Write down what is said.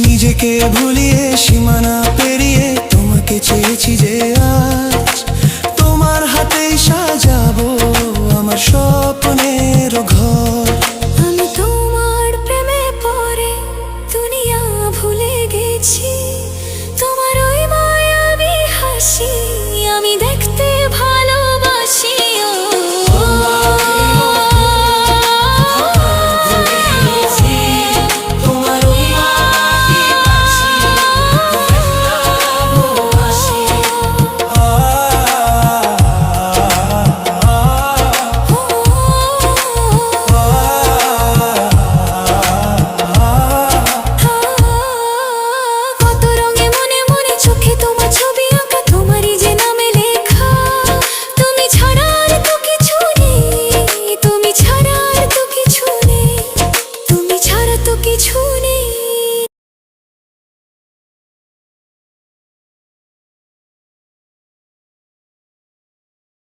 নিজেকে ভুলিয়ে সীমানা পেরিয়ে তোমাকে চেয়েছি যে আজ তোমার হাতেই সাজাবো আমার স্বপ্নের ঘর। আমি তোমার প্রেমে পড়ে দুনিয়া ভুলে গেছি।